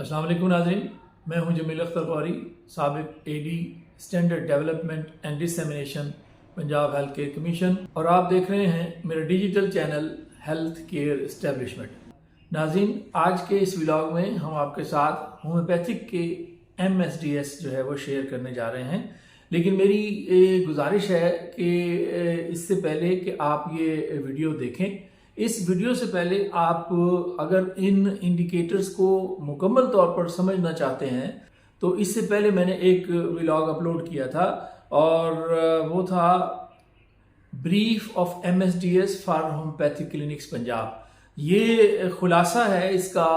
अस्सलाम वालेकुम नाज़रीन, मैं हूं जमील अख्तर कौरी, साबिक AD standard development and dissemination Punjab health care commission, और आप देख रहे हैं मेरा digital channel health care establishment. नाज़रीन, आज के इस व्लॉग में हम आपके साथ होम्योपैथिक के MSDS जो है वो शेयर करने जा रहे हैं। लेकिन मेरी गुजारिश है कि इससे पहले कि आप ये वीडियो देखें, इस वीडियो से पहले आप अगर इन इंडिकेटर्स को मुकम्मल तौर पर समझना चाहते हैं तो इससे पहले मैंने एक व्लॉग अपलोड किया था और वो था brief of MSDS for homeopathic clinics Punjab. ये खुलासा है इसका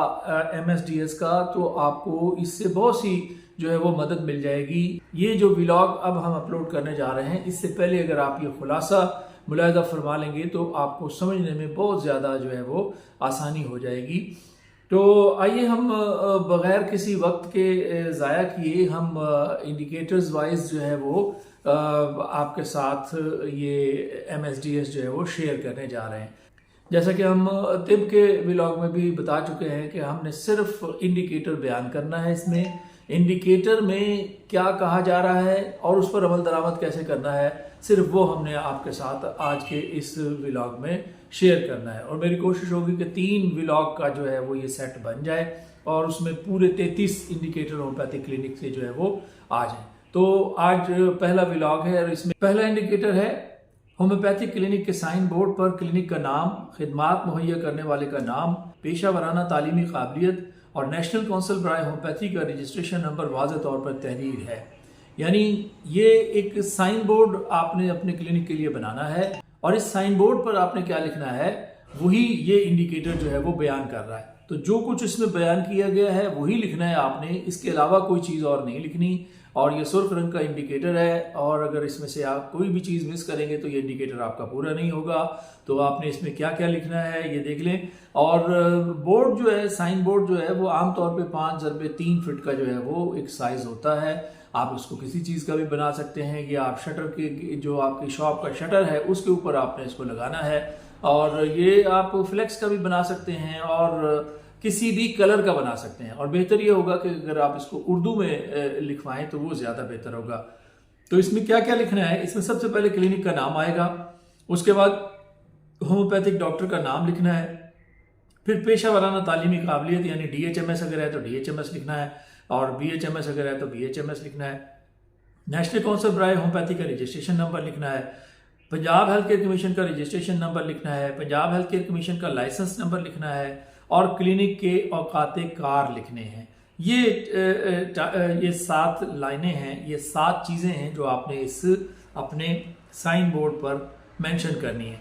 MSDS का, तो आपको इससे बहुत सी जो है वो मदद मिल जाएगी। ये जो व्लॉग अब हम अपलोड करने जा रहे हैं, इससे पहले अगर आप ये खुलासा मुलाहिजा फरमा लेंगे तो आपको समझने में बहुत ज़्यादा जो है वो आसानी हो जाएगी। तो आइए हम बग़ैर किसी वक्त के ज़ाया किए हम इंडिकेटर्स वाइज जो है वो आपके साथ ये MSDS जो है वो शेयर करने जा रहे हैं। जैसा कि हम तिब के व्लॉग में भी बता चुके हैं कि हमने सिर्फ इंडिकेटर बयान करना है। इसमें इंडिकेटर में क्या कहा जा रहा है और उस पर अमल दरामद कैसे करना है, सिर्फ वो हमने आपके साथ आज के इस व्लॉग में शेयर करना है। और मेरी कोशिश होगी कि 3 व्लॉग का जो है वो ये सेट बन जाए और उसमें पूरे 33 इंडिकेटर होम्योपैथिक क्लिनिक से जो है वो आ जाए। तो आज पहला व्लॉग है और इसमें पहला इंडिकेटर है होम्योपैथिक क्लिनिक के साइन बोर्ड पर क्लिनिक का नाम, खिदमात मुहैया करने वाले का नाम, पेशा वराना तालीमी काबिलियत और नेशनल काउंसिल बराए होम्योपैथी का रजिस्ट्रेशन नंबर वाज़ेह तौर पर तहरीर है। यानी ये एक साइन बोर्ड आपने अपने क्लिनिक के लिए बनाना है और इस साइन बोर्ड पर आपने क्या लिखना है वही ये इंडिकेटर जो है वो बयान कर रहा है। तो जो कुछ इसमें बयान किया गया है वही लिखना है आपने, इसके अलावा कोई चीज़ और नहीं लिखनी। और ये सुर्ख रंग का इंडिकेटर है और अगर इसमें से आप कोई भी चीज़ मिस करेंगे तो ये इंडिकेटर आपका पूरा नहीं होगा। तो आपने इसमें क्या क्या लिखना है ये देख लें। और बोर्ड जो है, साइन बोर्ड जो है वो आमतौर पे 5x3 फीट का जो है वो एक साइज होता है। आप उसको किसी चीज़ का भी बना सकते हैं, या आप शटर के जो आपकी शॉप का शटर है उसके ऊपर आपने इसको लगाना है। और ये आप फ्लेक्स का भी बना सकते हैं और किसी भी कलर का बना सकते हैं। और बेहतर ये होगा कि अगर आप इसको उर्दू में लिखवाएं तो वो ज़्यादा बेहतर होगा। तो इसमें क्या क्या लिखना है, इसमें सबसे पहले क्लिनिक का नाम आएगा, उसके बाद होम्योपैथिक डॉक्टर का नाम लिखना है, फिर पेशा वराना तालीमी काबिलियत यानी DHMS अगर है तो DHMS लिखना है और BHMS अगर है तो BHMS लिखना है। नेशनल काउंसिल बराए होम्योपैथी का रजिस्ट्रेशन नंबर लिखना है, पंजाब हेल्थ केयर कमीशन का रजिस्ट्रेशन नंबर लिखना है, पंजाब हेल्थ केयर कमीशन का लाइसेंस नंबर लिखना है और क्लिनिक के औकाते कार लिखने हैं। ये 7 लाइनें हैं, ये 7 चीज़ें हैं जो आपने इस अपने साइन बोर्ड पर मेंशन करनी है।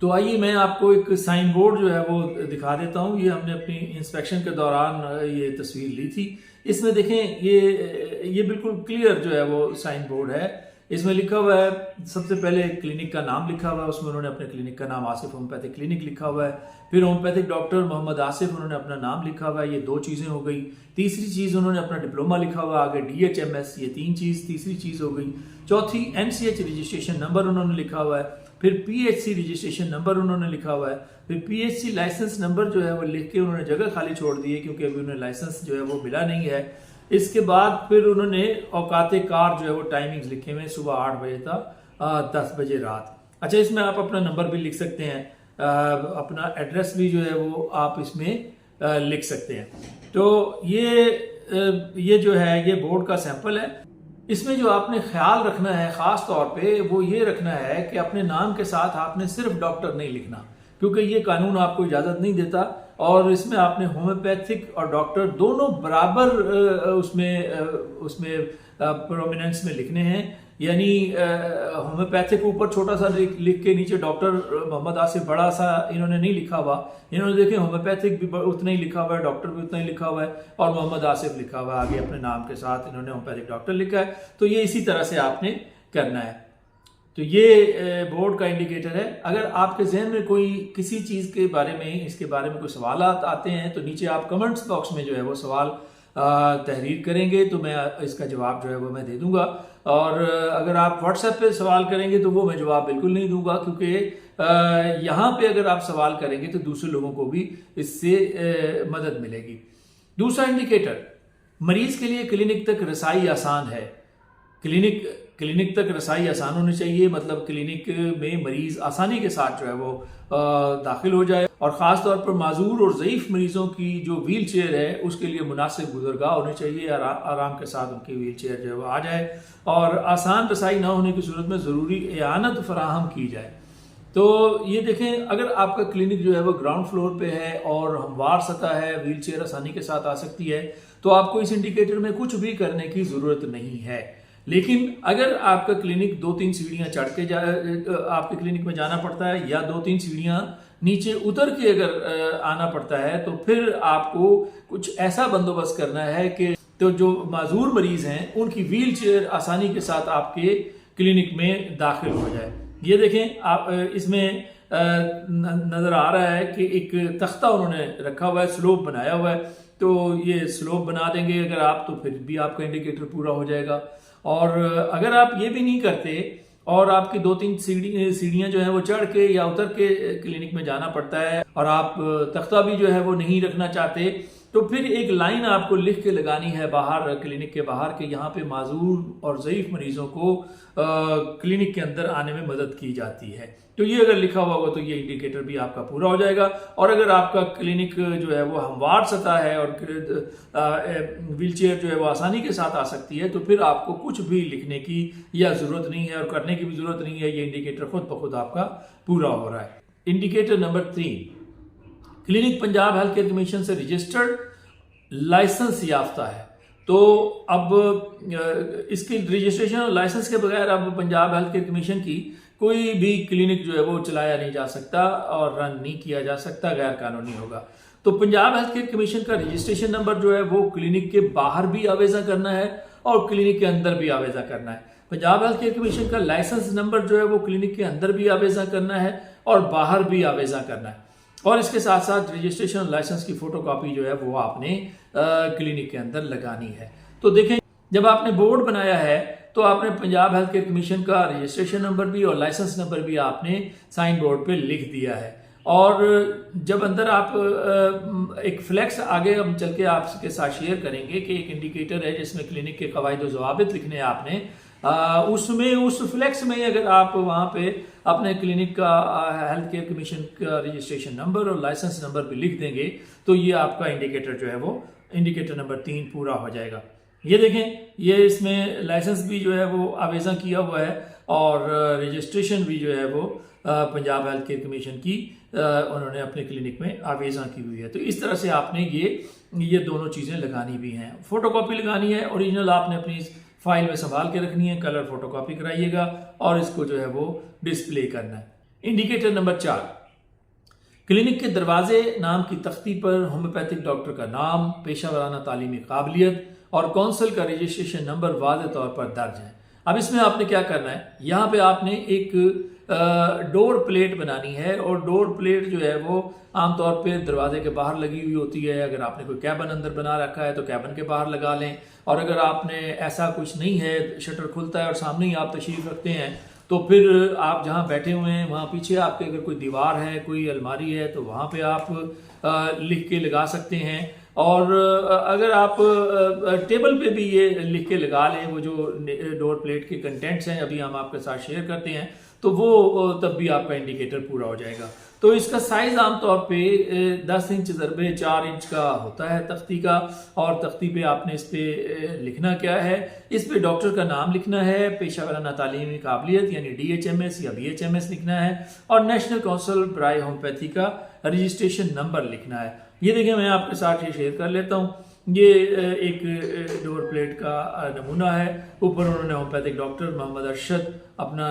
तो आइए मैं आपको एक साइन बोर्ड जो है वो दिखा देता हूँ। ये हमने अपनी इंस्पेक्शन के दौरान ये तस्वीर ली थी। इसमें देखें ये बिल्कुल क्लियर जो है वो साइन बोर्ड है। इसमें लिखा हुआ है, सबसे पहले क्लिनिक का नाम लिखा हुआ है, उसमें उन्होंने अपने क्लिनिक का नाम आसिफ होम्योपैथिक क्लिनिक लिखा हुआ है। फिर होम्योपैथिक डॉक्टर मोहम्मद आसिफ उन्होंने अपना नाम लिखा हुआ है, ये 2 चीज़ें हो गई। तीसरी चीज़ उन्होंने अपना डिप्लोमा लिखा हुआ है, आगे DHMS, ये 3 चीज़ तीसरी चीज़ हो गई। चौथी NCH रजिस्ट्रेशन नंबर उन्होंने लिखा हुआ है, फिर PHC रजिस्ट्रेशन नंबर उन्होंने लिखा हुआ है, फिर PHC लाइसेंस नंबर जो है वो लिख के उन्होंने जगह खाली छोड़ दी है क्योंकि अभी उन्हें लाइसेंस जो है वो मिला नहीं है। इसके बाद फिर उन्होंने औकाते कार जो है वो टाइमिंग्स लिखे हुए, सुबह 8 बजे तक 10 बजे रात। अच्छा, इसमें आप अपना नंबर भी लिख सकते हैं, अपना एड्रेस भी जो है वो आप इसमें लिख सकते हैं। तो ये जो है ये बोर्ड का सैंपल है। इसमें जो आपने ख्याल रखना है ख़ास तौर पे वो ये रखना है कि अपने नाम के साथ आपने सिर्फ डॉक्टर नहीं लिखना, क्योंकि ये कानून आपको इजाज़त नहीं देता। और इसमें आपने होम्योपैथिक और डॉक्टर दोनों बराबर उसमें प्रोमिनेंस में लिखने हैं। यानी होम्योपैथिक ऊपर छोटा सा लिख के नीचे डॉक्टर मोहम्मद आसिफ बड़ा सा इन्होंने नहीं लिखा हुआ। इन्होंने देखें होम्योपैथिक भी उतना ही लिखा हुआ है, डॉक्टर भी उतना ही लिखा हुआ है और मोहम्मद आसिफ लिखा हुआ है आगे अपने नाम के साथ इन्होंने होम्योपैथिक डॉक्टर लिखा है। तो ये इसी तरह से आपने करना है। तो ये बोर्ड का इंडिकेटर है। अगर आपके जहन में कोई किसी चीज़ के बारे में, इसके बारे में कोई सवाल आते हैं तो नीचे आप कमेंट्स बॉक्स में जो है वो सवाल तहरीर करेंगे तो मैं इसका जवाब जो है वो मैं दे दूंगा। और अगर आप व्हाट्सएप पे सवाल करेंगे तो वो मैं जवाब बिल्कुल नहीं दूंगा, क्योंकि यहाँ पे अगर आप सवाल करेंगे तो दूसरे लोगों को भी इससे मदद मिलेगी। दूसरा इंडिकेटर, मरीज के लिए क्लिनिक तक रसाई आसान है। क्लिनिक तक रसाई आसान होनी चाहिए, मतलब क्लिनिक में मरीज आसानी के साथ जो है वो दाखिल हो जाए, और ख़ास तौर पर माजूर और ज़ईफ़ मरीज़ों की जो व्हील चेयर है उसके लिए मुनासिब गुज़रगाह होनी चाहिए, आराम के साथ उनकी व्हील चेयर जो है वो आ जाए, और आसान रसाई ना होने की सूरत में ज़रूरी इआनत फराहम की जाए। तो ये देखें, अगर आपका क्लिनिक जो है वो ग्राउंड फ्लोर पे है और हमवार सतह है, व्हील चेयर आसानी के साथ आ सकती है, तो आपको इस इंडिकेटर में कुछ भी करने की ज़रूरत नहीं है। लेकिन अगर आपका क्लिनिक 2-3 सीढ़ियाँ चढ़ के आपके क्लिनिक में जाना पड़ता है, या 2-3 सीढ़ियाँ नीचे उतर के अगर आना पड़ता है, तो फिर आपको कुछ ऐसा बंदोबस्त करना है कि तो जो माजूर मरीज हैं उनकी व्हील चेयर आसानी के साथ आपके क्लिनिक में दाखिल हो जाए। ये देखें, आप इसमें नज़र आ रहा है कि एक तख्ता उन्होंने रखा हुआ है, स्लोप बनाया हुआ है, तो ये स्लोप बना देंगे अगर आप, तो फिर भी आपका इंडिकेटर पूरा हो जाएगा। और अगर आप ये भी नहीं करते और आपकी 2-3 सीढ़ियाँ जो है वो चढ़ के या उतर के क्लिनिक में जाना पड़ता है, और आप तख्ता भी जो है वो नहीं रखना चाहते, तो फिर एक लाइन आपको लिख के लगानी है बाहर, क्लिनिक के बाहर, के यहाँ पे माजूर और ज़ईफ़ मरीजों को क्लिनिक के अंदर आने में मदद की जाती है। तो ये अगर लिखा हुआ होगा तो ये इंडिकेटर भी आपका पूरा हो जाएगा। और अगर आपका क्लिनिक जो है वो हमवार सतह है और व्हील चेयर जो है वो आसानी के साथ आ सकती है, तो फिर आपको कुछ भी लिखने की या ज़रूरत नहीं है और करने की भी ज़रूरत नहीं है। ये इंडिकेटर खुद ब खुद आपका पूरा हो रहा है। Indicator number 3, clinic Punjab health care commission से रजिस्टर्ड लाइसेंस याफ्ता है। तो अब इसकी रजिस्ट्रेशन और लाइसेंस के बगैर अब पंजाब हेल्थ केयर कमीशन की कोई भी क्लिनिक जो है वो चलाया नहीं जा सकता और रन नहीं किया जा सकता, गैर कानूनी होगा। तो पंजाब हेल्थ केयर कमीशन का रजिस्ट्रेशन नंबर जो है वो क्लिनिक के बाहर भी आवेजा करना है और क्लिनिक के अंदर भी आवेजा करना है। पंजाब हेल्थ केयर कमीशन का लाइसेंस नंबर जो है वो क्लिनिक के अंदर भी आवेजा करना है और बाहर भी आवेजा करना है। और इसके साथ साथ रजिस्ट्रेशन लाइसेंस की फोटोकॉपी जो है वो आपने क्लिनिक के अंदर लगानी है। तो देखें, जब आपने बोर्ड बनाया है तो आपने पंजाब हेल्थ केयर कमीशन का रजिस्ट्रेशन नंबर भी और लाइसेंस नंबर भी आपने साइन बोर्ड पे लिख दिया है। और जब अंदर आप एक फ्लैक्स आगे हम चल के आपके साथ शेयर करेंगे कि एक इंडिकेटर है जिसमें क्लिनिक के कवायद और ज़वाबित लिखने हैं आपने, उसमें उस फ्लैक्स में अगर आप वहाँ पे अपने क्लिनिक का हेल्थ केयर कमीशन का रजिस्ट्रेशन नंबर और लाइसेंस नंबर भी लिख देंगे, तो ये आपका इंडिकेटर जो है वो इंडिकेटर नंबर 3 पूरा हो जाएगा। ये देखें, ये इसमें लाइसेंस भी जो है वो आवेजा किया हुआ है और रजिस्ट्रेशन भी जो है वो पंजाब हेल्थ केयर कमीशन की उन्होंने अपने क्लिनिक में आवेजा की हुई है। तो इस तरह से आपने ये दोनों चीज़ें लगानी भी हैं। फोटोकॉपी लगानी है, ओरिजिनल आपने अपनी फाइल में संभाल के रखनी है, कलर फोटोकॉपी कराइएगा और इसको जो है वो डिस्प्ले करना है। इंडिकेटर नंबर 4, क्लिनिक के दरवाजे नाम की तख्ती पर होम्योपैथिक डॉक्टर का नाम, पेशा वराना तालीमी काबिलियत और कौंसल का रजिस्ट्रेशन नंबर वाज़े तौर पर दर्ज है। अब इसमें आपने क्या करना है, यहाँ पे आपने एक डोर प्लेट बनानी है और डोर प्लेट जो है वो आमतौर पे दरवाजे के बाहर लगी हुई होती है। अगर आपने कोई कैबिन अंदर बना रखा है तो कैबिन के बाहर लगा लें, और अगर आपने ऐसा कुछ नहीं है, शटर खुलता है और सामने ही आप तशरीफ रखते हैं, तो फिर आप जहाँ बैठे हुए हैं वहाँ पीछे आपके अगर कोई दीवार है, कोई अलमारी है, तो वहाँ पे आप लिख के लगा सकते हैं। और अगर आप टेबल पे भी ये लिख के लगा लें, वो जो डोर प्लेट के कंटेंट्स हैं अभी हम आपके साथ शेयर करते हैं, तो वो तब भी आपका इंडिकेटर पूरा हो जाएगा। तो इसका साइज आमतौर पे 10 इंच × 4 इंच का होता है तख्ती का, और तख्ती पे आपने इस पे लिखना क्या है, इस पे डॉक्टर का नाम लिखना है, पेशा वराना तालीमी काबिलियत यानी DHMS या BHMS लिखना है, और नेशनल काउंसिल बराए होम्योपैथी का रजिस्ट्रेशन नंबर लिखना है। ये देखिए, मैं आपके साथ ये शेयर कर लेता हूँ। ये एक डोर प्लेट का नमूना है। ऊपर उन्होंने होम्योपैथिक डॉक्टर मोहम्मद अरशद अपना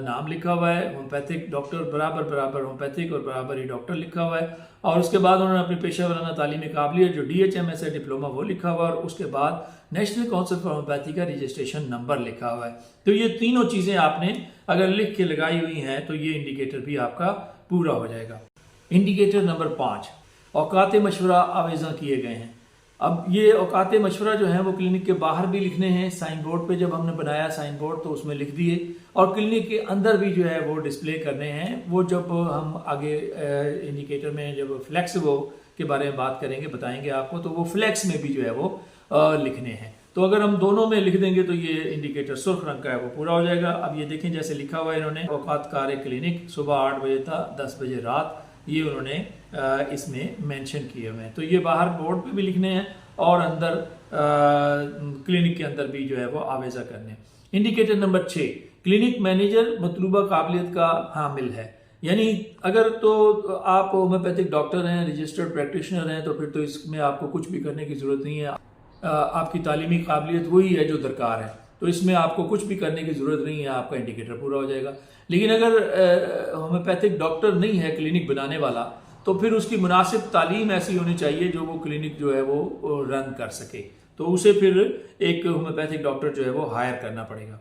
नाम लिखा हुआ है, होम्योपैथिक डॉक्टर बराबर होम्योपैथिक और बराबर ही डॉक्टर लिखा हुआ है, और उसके बाद उन्होंने अपनी पेशा वराना तालीमी काबिलियत जो DHMS है डिप्लोमा वो लिखा हुआ है, और उसके बाद नेशनल काउंसिल फॉर होम्योपैथी का रजिस्ट्रेशन नंबर लिखा हुआ है। तो ये तीनों चीज़ें आपने अगर लिख के लगाई हुई हैं तो ये इंडिकेटर भी आपका पूरा हो जाएगा। इंडिकेटर नंबर 5, औकात मशवरा आवेजा किए गए हैं। अब ये औकात मशवरा जो है वो क्लिनिक के बाहर भी लिखने हैं, साइन बोर्ड पे जब हमने बनाया साइन बोर्ड तो उसमें लिख दिए, और क्लिनिक के अंदर भी जो है वो डिस्प्ले करने हैं। वो जब हम आगे इंडिकेटर में जब फ्लैक्स वो के बारे में बात करेंगे, बताएंगे आपको, तो वो फ्लेक्स में भी जो है वो लिखने हैं। तो अगर हम दोनों में लिख देंगे तो ये इंडिकेटर सुर्ख रंग का है वो पूरा हो जाएगा। अब ये देखें जैसे लिखा हुआ है इन्होंने, औकात कार क्लिनिक सुबह 8 बजे था 10 बजे रात, ये उन्होंने इसमें मेंशन किए हुए हैं। तो ये बाहर बोर्ड पे भी लिखने हैं और अंदर क्लिनिक के अंदर भी जो है वो आवेजा करने हैं। इंडिकेटर नंबर 6, क्लिनिक मैनेजर मतलूबा काबिलियत का हामिल है। यानी अगर तो आप होम्योपैथिक डॉक्टर हैं, रजिस्टर्ड प्रैक्टिशनर हैं, तो फिर तो इसमें आपको कुछ भी करने की ज़रूरत नहीं है। आपकी तालीमी काबिलियत वही है जो दरकार है, तो इसमें आपको कुछ भी करने की ज़रूरत नहीं है, आपका इंडिकेटर पूरा हो जाएगा। लेकिन अगर होम्योपैथिक डॉक्टर नहीं है क्लिनिक बनाने वाला, तो फिर उसकी मुनासिब तालीम ऐसी होनी चाहिए जो वो क्लिनिक जो है वो रन कर सके, तो उसे फिर एक होम्योपैथिक डॉक्टर जो है वो हायर करना पड़ेगा।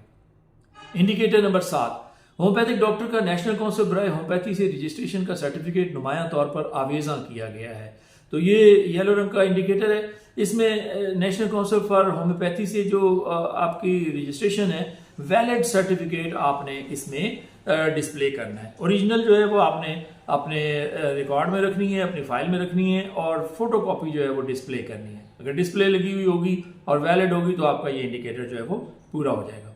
इंडिकेटर नंबर 7, होम्योपैथिक डॉक्टर का नेशनल काउंसिल बराए होम्योपैथी से रजिस्ट्रेशन का सर्टिफिकेट नुमाया तौर पर आवेजा किया गया है। तो ये येलो रंग का इंडिकेटर है, इसमें नेशनल काउंसिल फॉर होम्योपैथी से जो आपकी रजिस्ट्रेशन है, वैलिड सर्टिफिकेट आपने इसमें डिस्प्ले करना है। ओरिजिनल जो है वो आपने अपने रिकॉर्ड में रखनी है, अपनी फाइल में रखनी है, और फोटोकॉपी जो है वो डिस्प्ले करनी है। अगर डिस्प्ले लगी हुई होगी और वैलिड होगी तो आपका ये इंडिकेटर जो है वो पूरा हो जाएगा।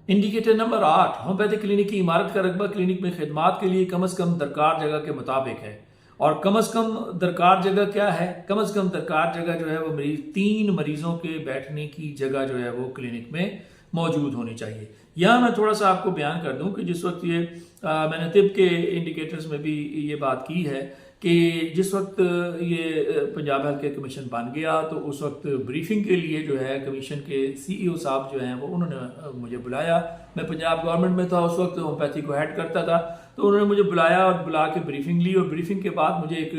इंडिकेटर नंबर 8, होम्योपैथिक क्लिनिक की इमारत का रकबा क्लिनिक में खिदमात के लिए कम से कम दरकार जगह के मुताबिक है। और कम से कम दरकार जगह क्या है? कम से कम दरकार जगह जो है वो 3 मरीजों के बैठने की जगह जो है वो क्लिनिक में मौजूद होनी चाहिए। यहाँ मैं थोड़ा सा आपको बयान कर दूं कि जिस वक्त ये मैंने तिब के इंडिकेटर्स में भी ये बात की है कि जिस वक्त ये पंजाब हेल्थ केयर कमीशन बन गया, तो उस वक्त ब्रीफिंग के लिए जो है कमीशन के CEO साहब जो हैं वो उन्होंने मुझे बुलाया। मैं पंजाब गवर्नमेंट में था उस वक्त, होम्योपैथी को हेड करता था, तो उन्होंने मुझे बुलाया और बुला के ब्रीफिंग ली, और ब्रीफिंग के बाद मुझे एक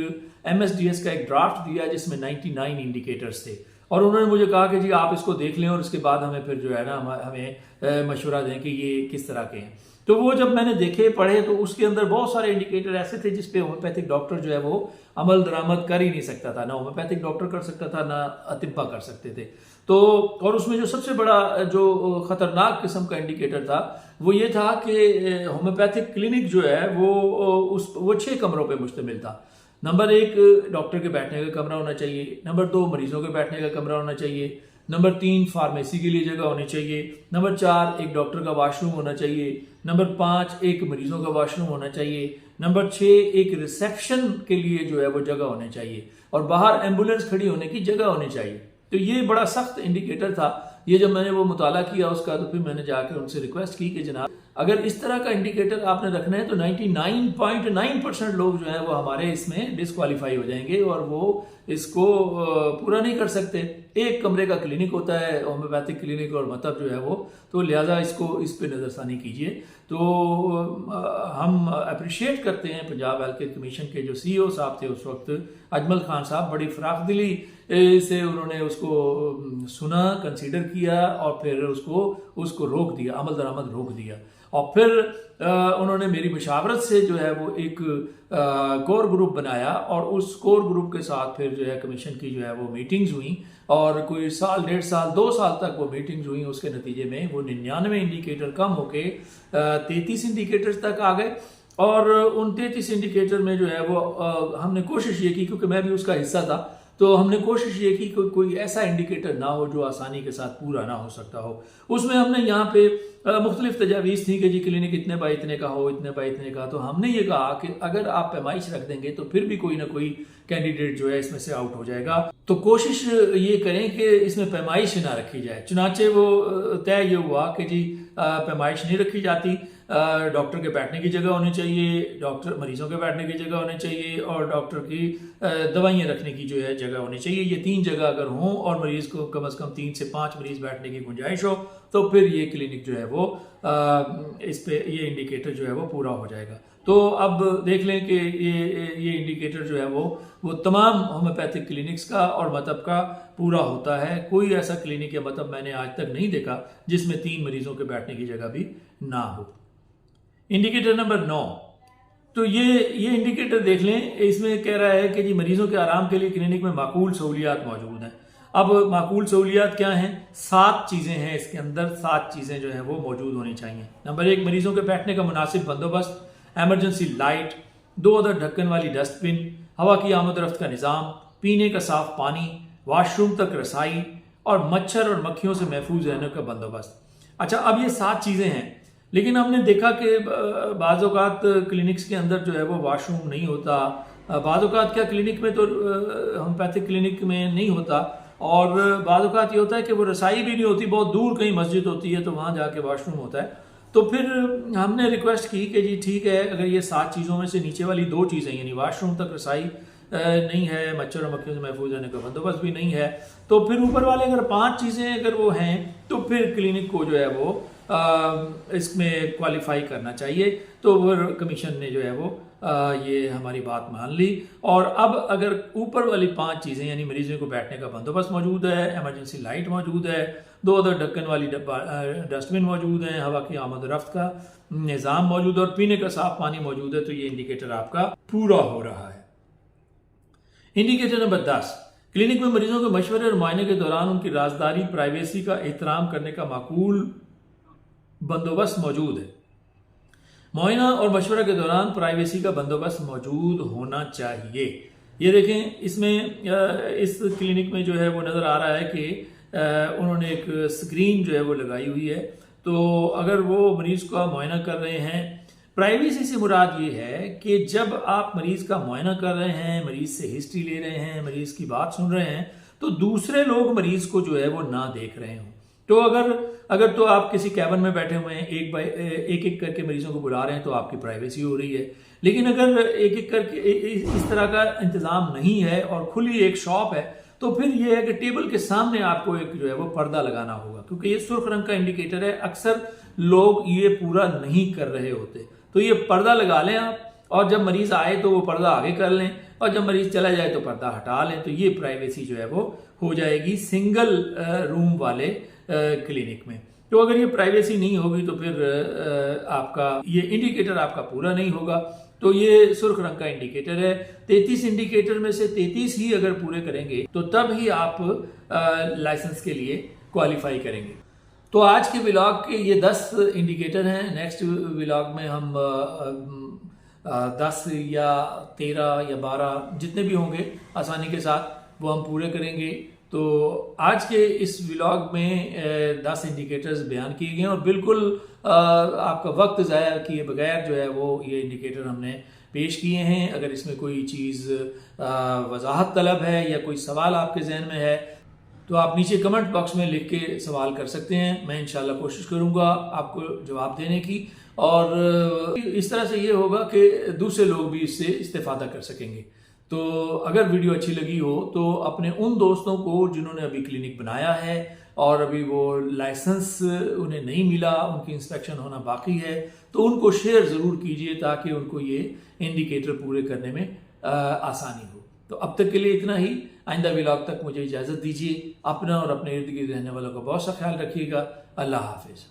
MSDS का एक ड्राफ्ट दिया जिसमें 99 इंडिकेटर्स थे, और उन्होंने मुझे कहा कि जी आप इसको देख लें और उसके बाद हमें फिर जो है ना हमें मशवरा दें कि ये किस तरह के हैं। तो वो जब मैंने देखे पढ़े तो उसके अंदर बहुत सारे इंडिकेटर ऐसे थे जिसपे होम्योपैथिक डॉक्टर जो है वो अमल दरामद कर ही नहीं सकता था, ना होम्योपैथिक डॉक्टर कर सकता था, ना अतिब्बा कर सकते थे। तो और उसमें जो सबसे बड़ा जो खतरनाक किस्म का इंडिकेटर था वो ये था कि होम्योपैथिक क्लिनिक जो है वो 6 कमरों पर मुश्तमिल था। नंबर 1 डॉक्टर के बैठने का कमरा होना चाहिए, नंबर 2 मरीजों के बैठने का कमरा होना चाहिए, नंबर 3 फार्मेसी के लिए जगह होनी चाहिए, नंबर 4 एक डॉक्टर का वाशरूम होना चाहिए, नंबर 5 एक मरीजों का वाशरूम होना चाहिए, नंबर 6 एक रिसेप्शन के लिए जो है वो जगह होनी चाहिए, और बाहर एम्बुलेंस खड़ी होने की जगह होनी चाहिए। तो ये बड़ा सख्त इंडिकेटर था। ये जब मैंने वो मुताला किया उसका, तो फिर मैंने जाकर उनसे रिक्वेस्ट की कि जनाब अगर इस तरह का इंडिकेटर आपने रखना है तो 99.9% लोग जो है वो हमारे इसमें डिस्क्वालीफाई हो जाएंगे और वो इसको पूरा नहीं कर सकते। एक कमरे का क्लिनिक होता है होम्योपैथिक क्लिनिक, और मतलब जो है वो, तो लिहाजा इसको इस पे नज़रसानी कीजिए। तो हम अप्रिशिएट करते हैं पंजाब हेल्थ केयर कमीशन के जो CEO साहब थे उस वक्त, अजमल खान साहब, बड़ी फराख दिली से उन्होंने उसको सुना, कंसीडर किया और फिर उसको रोक दिया, अमल दरामद रोक दिया। और फिर उन्होंने मेरी मशावरत से जो है वो एक कोर ग्रुप बनाया, और उस कोर ग्रुप के साथ फिर जो है कमीशन की जो है वो मीटिंग्स हुई, और कोई साल, 1.5 साल, 2 साल तक वो मीटिंग्स हुई। उसके नतीजे में वो 99 इंडिकेटर कम होके 33 इंडिकेटर्स तक आ गए। और उन 33 इंडिकेटर में जो है वो हमने कोशिश ये की, क्योंकि मैं भी उसका हिस्सा था, तो हमने कोशिश ये की कोई ऐसा इंडिकेटर ना हो जो आसानी के साथ पूरा ना हो सकता हो। उसमें हमने यहाँ पे मुख्तलिफ तजावीज़ थी कि जी क्लिनिक इतने बाई इतने का हो, इतने बाई इतने का। तो हमने ये कहा कि अगर आप पैमाइश रख देंगे तो फिर भी कोई ना कोई कैंडिडेट जो है इसमें से आउट हो जाएगा। तो कोशिश ये करें कि इसमें पैमाइश ना रखी जाए। चुनाचे वो तय ये हुआ कि जी पैमाइश नहीं रखी जाती, डॉक्टर के बैठने की जगह होनी चाहिए, डॉक्टर मरीजों के बैठने की जगह होनी चाहिए, और डॉक्टर की दवाइयाँ रखने की जो है जगह होनी चाहिए। ये 3 जगह अगर हों और मरीज को कम से कम 3 से 5 मरीज बैठने की गुंजाइश हो, तो फिर ये क्लिनिक जो है वो इस पे ये इंडिकेटर जो है वो पूरा हो जाएगा। तो अब देख लें कि ये इंडिकेटर जो है वो तमाम होम्योपैथिक क्लिनिक्स का और मतलब का पूरा होता है। कोई ऐसा क्लिनिक या मतलब मैंने आज तक नहीं देखा जिसमें 3 मरीजों के बैठने की जगह भी ना हो। इंडिकेटर नंबर 9, तो ये इंडिकेटर देख लें, इसमें कह रहा है कि जी मरीजों के आराम के लिए क्लिनिक में माकूल सहूलियात मौजूद हैं। अब माकूल सहूलियात क्या हैं? 7 चीज़ें हैं इसके अंदर, 7 चीज़ें जो हैं वो मौजूद होनी चाहिए। नंबर 1, मरीजों के बैठने का मुनासिब बंदोबस्त, एमरजेंसी लाइट, 2 अदर ढक्कन वाली डस्टबिन, हवा की आमद रफ्त का निज़ाम, पीने का साफ पानी, वॉशरूम तक रसाई और मच्छर और मक्खियों से महफूज रहने का बंदोबस्त। अच्छा, अब ये 7 चीज़ें हैं, लेकिन हमने देखा कि बाज़ औक़ात क्लिनिक्स के अंदर जो है वो वॉशरूम नहीं होता, बाज़ औक़ात क्या क्लिनिक में तो होम्योपैथिक क्लिनिक में नहीं होता, और बाज़ औक़ात ये होता है कि वो रसाई भी नहीं होती, बहुत दूर कहीं मस्जिद होती है तो वहाँ जाके वॉशरूम होता है। तो फिर हमने रिक्वेस्ट की कि जी ठीक है, अगर ये 7 चीज़ों में से नीचे वाली 2 चीज़ें यानी वॉशरूम तक रसाई नहीं है, मच्छर और मक्खियों से महफूज रहने का बंदोबस्त भी नहीं है, तो फिर ऊपर वाले अगर 5 चीज़ें अगर वो हैं तो फिर क्लिनिक को जो है वो इसमें क्वालिफाई करना चाहिए। तो वो कमीशन ने जो है वो ये हमारी बात मान ली, और अब अगर ऊपर वाली 5 चीज़ें यानी मरीजों को बैठने का बंदोबस्त मौजूद है, एमरजेंसी लाइट मौजूद है, 2 अदर ढक्कन वाली डस्टबिन मौजूद हैं, हवा की आमद रफ्त का निज़ाम मौजूद है और पीने का साफ पानी मौजूद है, तो ये इंडिकेटर आपका पूरा हो रहा है। इंडिकेटर नंबर 10, क्लिनिक में मरीजों के मशवरे और मुआयने के दौरान उनकी राजदारी प्राइवेसी का एहतराम करने का माकूल बंदोबस्त मौजूद है। मुआयना और मशवरा के दौरान प्राइवेसी का बंदोबस्त मौजूद होना चाहिए। ये देखें, इसमें इस क्लिनिक में जो है वो नज़र आ रहा है कि उन्होंने एक स्क्रीन जो है वो लगाई हुई है, तो अगर वो मरीज का मुआयना कर रहे हैं, प्राइवेसी से मुराद ये है कि जब आप मरीज का मुआयना कर रहे हैं, मरीज से हिस्ट्री ले रहे हैं, मरीज की बात सुन रहे हैं, तो दूसरे लोग मरीज को जो है वो ना देख रहे हों। तो अगर तो आप किसी कैबिन में बैठे हुए हैं, एक एक करके मरीजों को बुला रहे हैं, तो आपकी प्राइवेसी हो रही है। लेकिन अगर एक एक करके इस तरह का इंतज़ाम नहीं है और खुली एक शॉप है, तो फिर ये है कि टेबल के सामने आपको एक जो है वो पर्दा लगाना होगा, क्योंकि ये सुर्ख रंग का इंडिकेटर है। अक्सर लोग ये पूरा नहीं कर रहे होते, तो ये पर्दा लगा लें आप, और जब मरीज आए तो वो पर्दा आगे कर लें, और जब मरीज चला जाए तो पर्दा हटा लें, तो ये प्राइवेसी जो है वो हो जाएगी सिंगल रूम वाले क्लिनिक में। तो अगर ये प्राइवेसी नहीं होगी तो फिर आपका ये इंडिकेटर आपका पूरा नहीं होगा। तो ये सुर्ख रंग का इंडिकेटर है। 33 इंडिकेटर में से 33 ही अगर पूरे करेंगे तो तब ही आप लाइसेंस के लिए क्वालिफाई करेंगे। तो आज के व्लॉग के ये 10 इंडिकेटर हैं। नेक्स्ट व्लॉग में हम 10 या 13 या 12 जितने भी होंगे आसानी के साथ वो हम पूरे करेंगे। तो आज के इस व्लॉग में 10 इंडिकेटर्स बयान किए गए और बिल्कुल आपका वक्त ज़ाया किए बगैर जो है वो ये इंडिकेटर हमने पेश किए हैं। अगर इसमें कोई चीज़ वजाहत तलब है या कोई सवाल आपके जहन में है तो आप नीचे कमेंट बॉक्स में लिख के सवाल कर सकते हैं। मैं इंशाल्लाह कोशिश करूंगा आपको जवाब देने की, और इस तरह से ये होगा कि दूसरे लोग भी इससे इस्तेफादा कर सकेंगे। तो अगर वीडियो अच्छी लगी हो तो अपने उन दोस्तों को जिन्होंने अभी क्लिनिक बनाया है और अभी वो लाइसेंस उन्हें नहीं मिला, उनकी इंस्पेक्शन होना बाकी है, तो उनको शेयर ज़रूर कीजिए ताकि उनको ये इंडिकेटर पूरे करने में आसानी हो। तो अब तक के लिए इतना ही। आइंदा व्लॉग तक मुझे इजाज़त दीजिए। अपना और अपने इर्द गिर्द रहने वालों का बहुत सा ख्याल रखिएगा। अल्लाह हाफिज़।